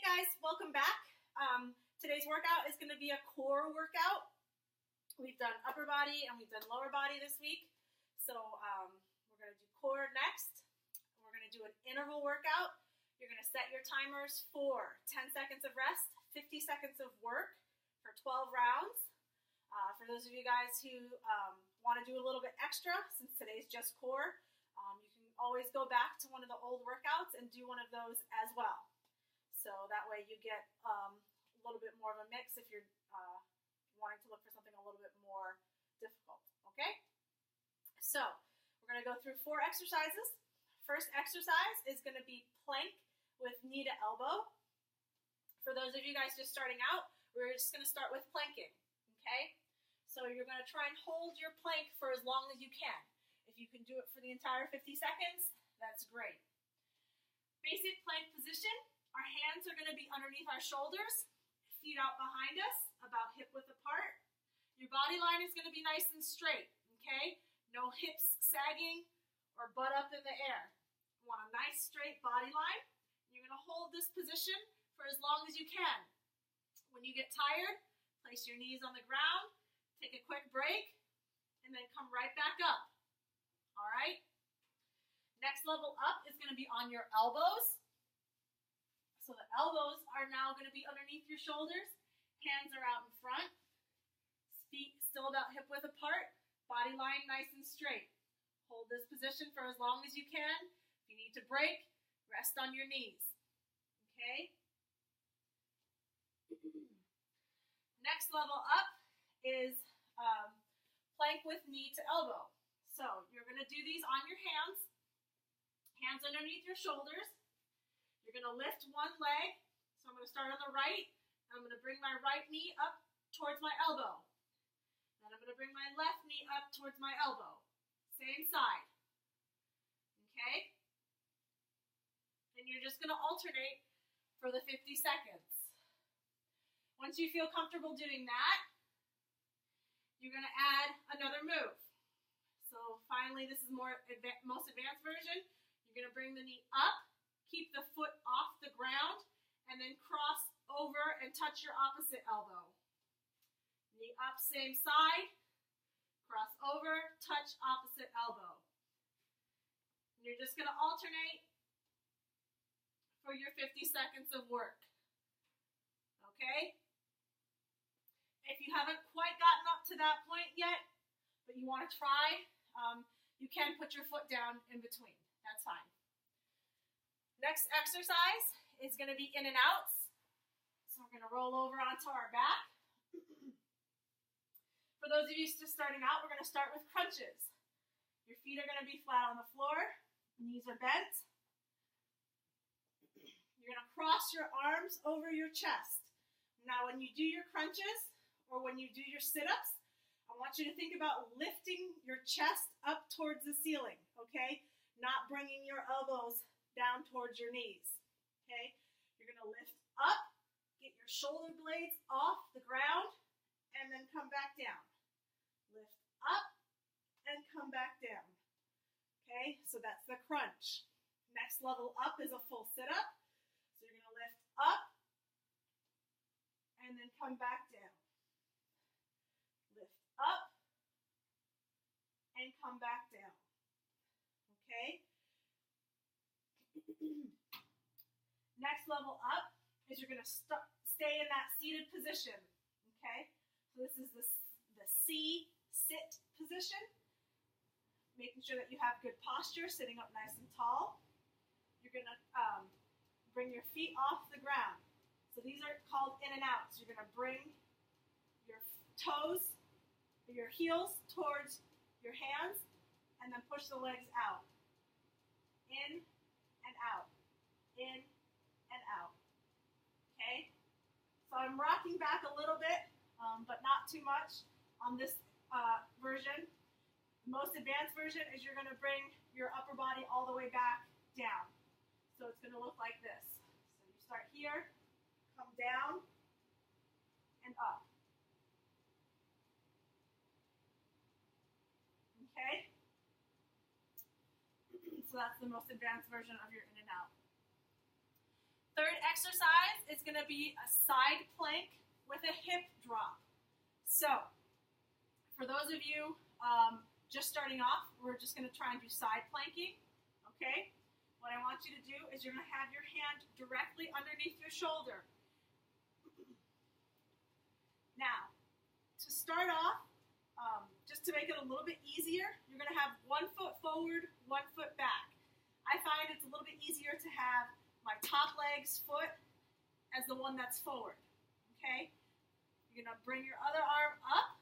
guys, welcome back. Today's workout is going to be a core workout. We've done upper body and we've done lower body this week. So we're going to do core next. We're going to do an interval workout. You're going to set your timers for 10 seconds of rest, 50 seconds of work for 12 rounds. For those of you guys who want to do a little bit extra, since today's just core, you can always go back to one of the old workouts and do one of those as well. So that way you get a little bit more of a mix if you're wanting to look for something a little bit more difficult, okay? So we're going to go through 4 exercises. First exercise is going to be plank with knee to elbow. For those of you guys just starting out, we're just going to start with planking, okay? So you're going to try and hold your plank for as long as you can. If you can do it for the entire 50 seconds, that's great. Basic plank position. Our hands are going to be underneath our shoulders, feet out behind us, about hip width apart. Your body line is going to be nice and straight, okay? No hips sagging or butt up in the air. You want a nice straight body line. You're going to hold this position for as long as you can. When you get tired, place your knees on the ground, take a quick break, and then come right back up. All right? Next level up is going to be on your elbows. So the elbows are now going to be underneath your shoulders. Hands are out in front. Feet still about hip width apart. Body line nice and straight. Hold this position for as long as you can. If you need to break, rest on your knees. Okay? Next level up is plank with knee to elbow. So you're going to do these on your hands. Hands underneath your shoulders. You're going to lift one leg. So I'm going to start on the right. I'm going to bring my right knee up towards my elbow. Then I'm going to bring my left knee up towards my elbow. Same side. Okay? And you're just going to alternate for the 50 seconds. Once you feel comfortable doing that, you're going to add another move. So finally, this is most advanced version. You're going to bring the knee up. Keep the foot off the ground, and then cross over and touch your opposite elbow. Knee up, same side. Cross over, touch opposite elbow. And you're just going to alternate for your 50 seconds of work. Okay? If you haven't quite gotten up to that point yet, but you want to try, you can put your foot down in between. That's fine. Next exercise is going to be in and outs. So we're going to roll over onto our back. For those of you just starting out, we're going to start with crunches. Your feet are going to be flat on the floor. Knees are bent. You're going to cross your arms over your chest. Now when you do your crunches or when you do your sit-ups, I want you to think about lifting your chest up towards the ceiling, okay? Not bringing your elbows down towards your knees, okay? You're going to lift up, get your shoulder blades off the ground, and then come back down. Lift up and come back down, okay? So that's the crunch. Next level up is a full sit-up. So you're going to lift up and then come back down. Lift up and come back down, okay? Next level up is you're going to stay in that seated position, okay? So this is the C, sit position, making sure that you have good posture, sitting up nice and tall. You're going to bring your feet off the ground. So these are called in and outs. You're going to bring your toes, your heels towards your hands, and then push the legs out. In and out. In and out. Okay? So I'm rocking back a little bit, but not too much on this version. The most advanced version is you're going to bring your upper body all the way back down. So it's going to look like this. So you start here, come down, and up. Okay? So that's the most advanced version of your in and out. Third exercise is going to be a side plank with a hip drop. So, for those of you just starting off, we're just going to try and do side planking, okay? What I want you to do is you're going to have your hand directly underneath your shoulder. Now, to start off, just to make it a little bit easier, you're going to have 1 foot forward, 1 foot back. I find it's a little bit easier to have my top leg's foot as the one that's forward, okay? You're going to bring your other arm up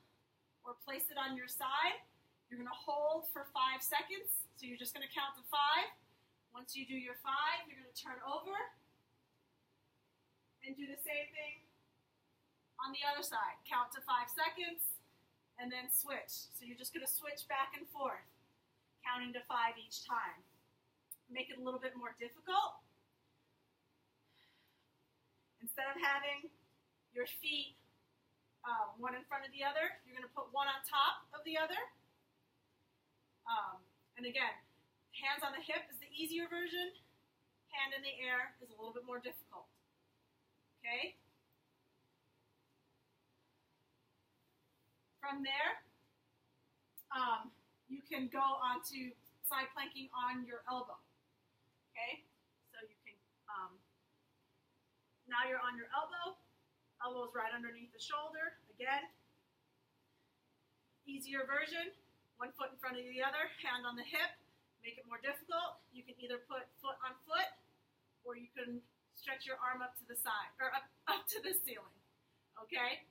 or place it on your side. You're going to hold for 5 seconds, so you're just going to count to 5. Once you do your 5, you're going to turn over and do the same thing on the other side. Count to 5 seconds and then switch. So you're just going to switch back and forth, counting to 5 each time. Make it a little bit more difficult. Instead of having your feet one in front of the other, you're going to put one on top of the other. And again, hands on the hip is the easier version. Hand in the air is a little bit more difficult. Okay? From there, you can go on to side planking on your elbow. Okay? So you can, now you're on your elbow. Elbow's right underneath the shoulder. Again, easier version. 1 foot in front of the other, hand on the hip. Make it more difficult. You can either put foot on foot, or you can stretch your arm up to the side, or up to the ceiling. Okay?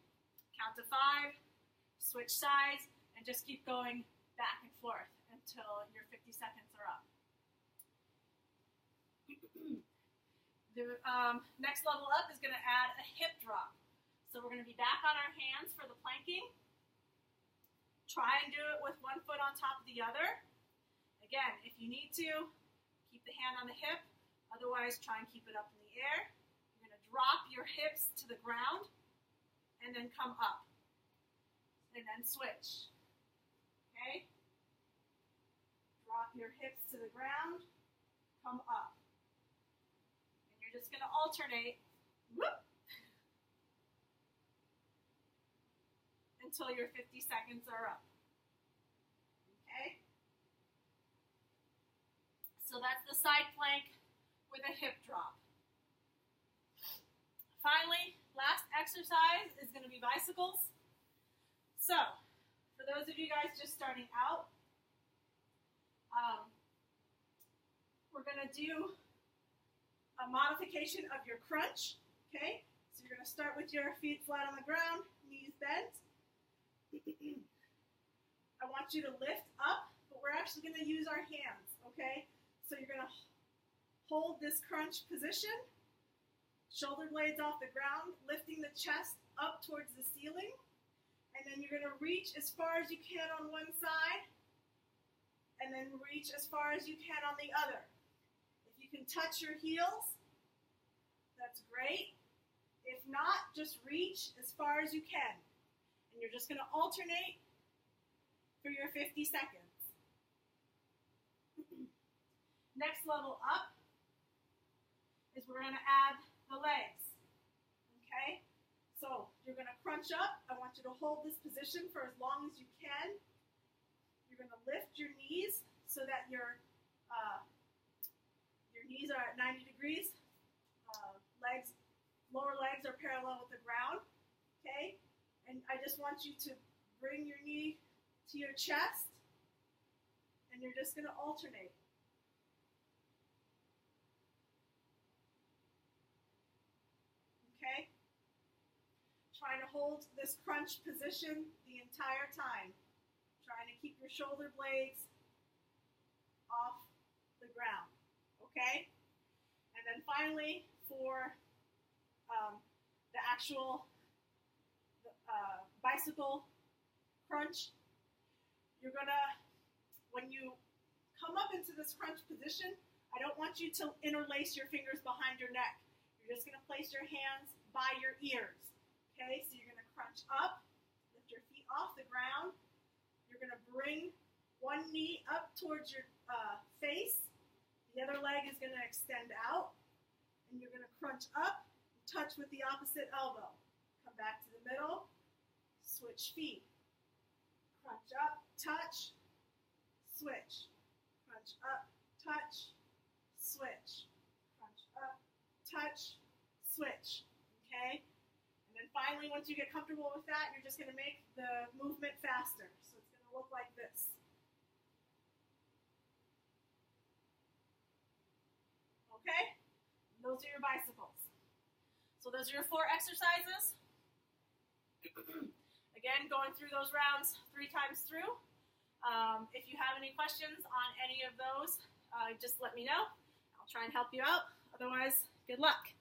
Count to 5, switch sides, and just keep going back and forth until your 50 seconds are up. The next level up is going to add a hip drop. So we're going to be back on our hands for the planking. Try and do it with 1 foot on top of the other. Again, if you need to, keep the hand on the hip. Otherwise, try and keep it up in the air. You're going to drop your hips to the ground and then come up. And then switch. Okay? Drop your hips to the ground, come up. And you're just going to alternate. Whoop, until your 50 seconds are up. Okay? So that's the side plank with a hip drop. Finally, last exercise is going to be bicycles. So, for those of you guys just starting out, we're going to do a modification of your crunch. Okay? So you're going to start with your feet flat on the ground, knees bent. I want you to lift up, but we're actually going to use our hands, okay? So you're going to hold this crunch position, shoulder blades off the ground, lifting the chest up towards the ceiling, and then you're going to reach as far as you can on one side, and then reach as far as you can on the other. If you can touch your heels, that's great. If not, just reach as far as you can. And you're just going to alternate for your 50 seconds. Next level up is we're going to add the legs. Okay? So you're going to crunch up. I want you to hold this position for as long as you can. You're going to lift your knees so that your knees are at 90 degrees. Lower legs are parallel with the ground. Okay? And I just want you to bring your knee to your chest, and you're just going to alternate. Okay? Trying to hold this crunch position the entire time. Trying to keep your shoulder blades off the ground. Okay? And then finally, for the actual bicycle crunch, you're gonna, when you come up into this crunch position, I don't want you to interlace your fingers behind your neck. You're just gonna place your hands by your ears. Okay, so you're gonna crunch up, lift your feet off the ground. You're gonna bring one knee up towards your face. The other leg is gonna extend out. And and you're going to crunch up, touch with the opposite elbow. Come back to the middle, switch feet. Crunch up, touch, switch. Crunch up, touch, switch. Crunch up, touch, switch. Okay? And then finally, once you get comfortable with that, you're just going to make the movement faster. So it's going to look like this. Okay? Those are your bicycles. So those are your 4 exercises. Again, going through those rounds 3 times through. If you have any questions on any of those, just let me know. I'll try and help you out. Otherwise, good luck.